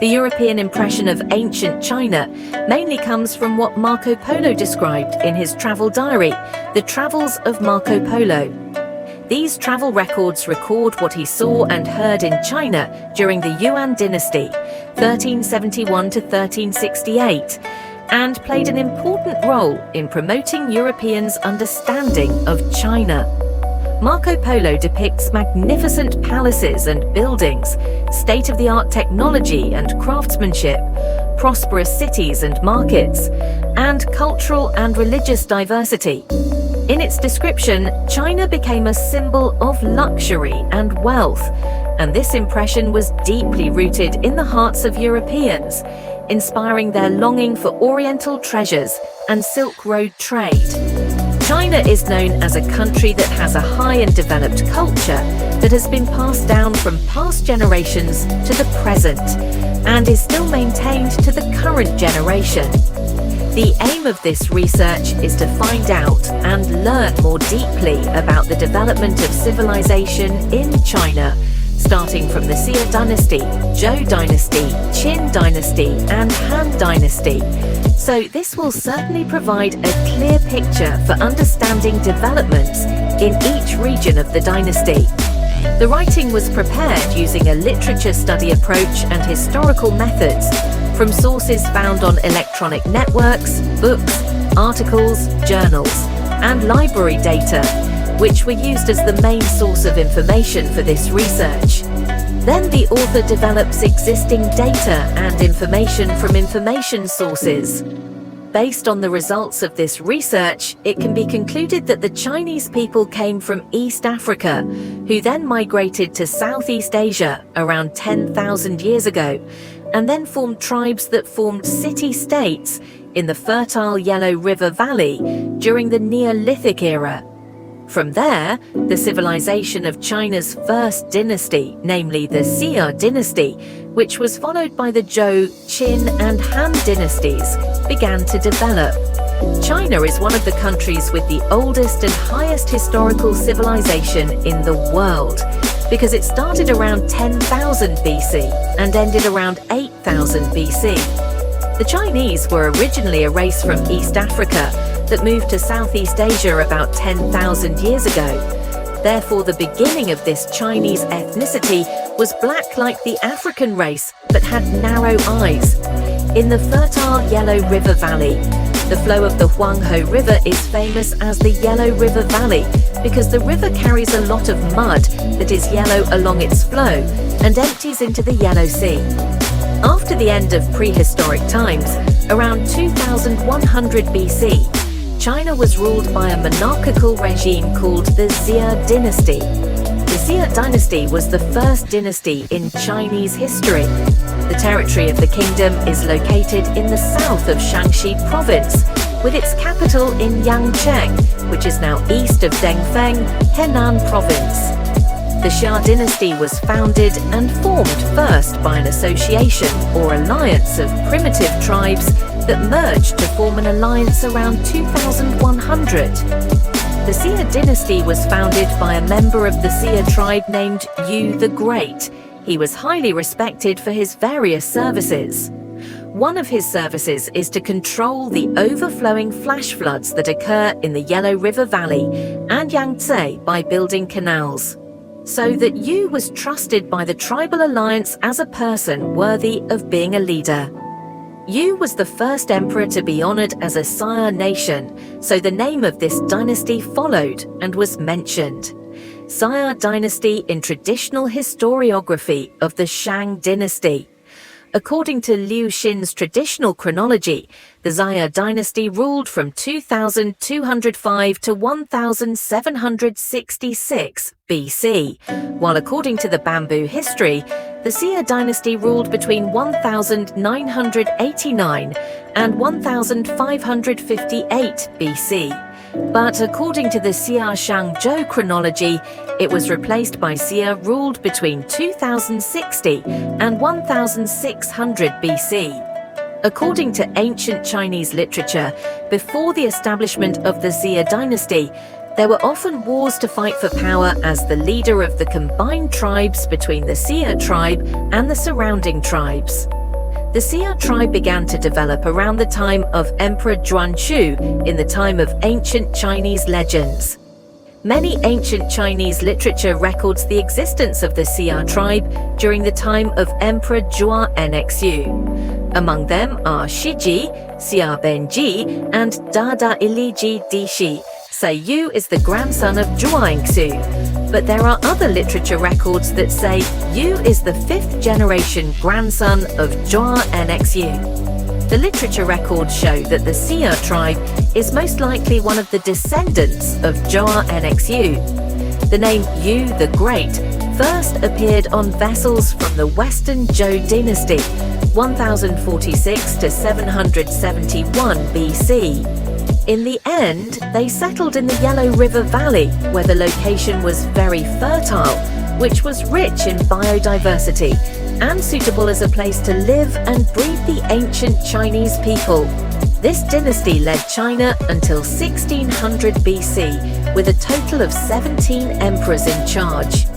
The European impression of ancient China mainly comes from what Marco Polo described in his travel diary, the Travels of Marco Polo. These travel records record what he saw and heard in China during the Yuan Dynasty, 1371 to 1368, and played an important role in promoting Europeans' understanding of China. Marco Polo depicts magnificent palaces and buildings, state-of-the-art technology and craftsmanship, prosperous cities and markets, and cultural and religious diversity. In its description, China became a symbol of luxury and wealth, and this impression was deeply rooted in the hearts of Europeans, inspiring their longing for oriental treasures and Silk Road trade. China is known as a country that has a high and developed culture that has been passed down from past generations to the present and is still maintained to the current generation. The aim of this research is to find out and learn more deeply about the development of civilization in China, starting from the Xia Dynasty, Zhou Dynasty, Qin Dynasty, and Han Dynasty. So this will certainly provide a clear picture for understanding developments in each region of the dynasty. The writing was prepared using a literature study approach and historical methods from sources found on electronic networks, books, articles, journals, and library data, which were used as the main source of information for this research. Then the author develops existing data and information from information sources. Based on the results of this research, it can be concluded that the Chinese people came from East Africa, who then migrated to Southeast Asia around 10,000 years ago, and then formed tribes that formed city-states in the fertile Yellow River Valley during the Neolithic era. From there, the civilization of China's first dynasty, namely the Xia Dynasty, which was followed by the Zhou, Qin, and Han dynasties, began to develop. China is one of the countries with the oldest and highest historical civilization in the world, because it started around 10,000 BC and ended around 8,000 BC. The Chinese were originally a race from East Africa that moved to Southeast Asia about 10,000 years ago. Therefore, the beginning of this Chinese ethnicity was black like the African race, but had narrow eyes. In the fertile Yellow River Valley, the flow of the Huanghe River is famous as the Yellow River Valley because the river carries a lot of mud that is yellow along its flow and empties into the Yellow Sea. After the end of prehistoric times, around 2100 BC, China was ruled by a monarchical regime called the Xia Dynasty. The Xia Dynasty was the first dynasty in Chinese history. The territory of the kingdom is located in the south of Shaanxi province, with its capital in Yangcheng, which is now east of Dengfeng, Henan province. The Xia Dynasty was founded and formed first by an association or alliance of primitive tribes that merged to form an alliance around 2100. The Xia Dynasty was founded by a member of the Xia tribe named Yu the Great. He was highly respected for his various services. One of his services is to control the overflowing flash floods that occur in the Yellow River Valley and Yangtze by building canals. So that Yu was trusted by the tribal alliance as a person worthy of being a leader. Yu was the first emperor to be honored as a sire nation, so the name of this dynasty followed and was mentioned. Xia Dynasty in traditional historiography of the Shang Dynasty. According to Liu Xin's traditional chronology, the Xia Dynasty ruled from 2205 to 1766 BC, while according to the Bamboo history, the Xia Dynasty ruled between 1989 and 1558 BC. But according to the Xia Shangzhou chronology, it was replaced by Xia ruled between 2060 and 1600 BC. According to ancient Chinese literature, before the establishment of the Xia Dynasty, there were often wars to fight for power as the leader of the combined tribes between the Xia tribe and the surrounding tribes. The Xia tribe began to develop around the time of Emperor Zhuan in the time of ancient Chinese legends. Many ancient Chinese literature records the existence of the Xia tribe during the time of Emperor Zhua Nxu. Among them are Shiji, Xia Benji, and Dada Iliji Dishi. Say Yu is the grandson of Zhua Nxu, but there are other literature records that say Yu is the 5th generation grandson of Zhua Nxu. The literature records show that the Xia tribe is most likely one of the descendants of Zhua Nxu. The name Yu the Great first appeared on vessels from the Western Yuan Dynasty, 1046 to 771 BC. In the end, they settled in the Yellow River Valley, where the location was very fertile, which was rich in biodiversity and suitable as a place to live and breed the ancient Chinese people. This dynasty led China until 1600 BC, with a total of 17 emperors in charge.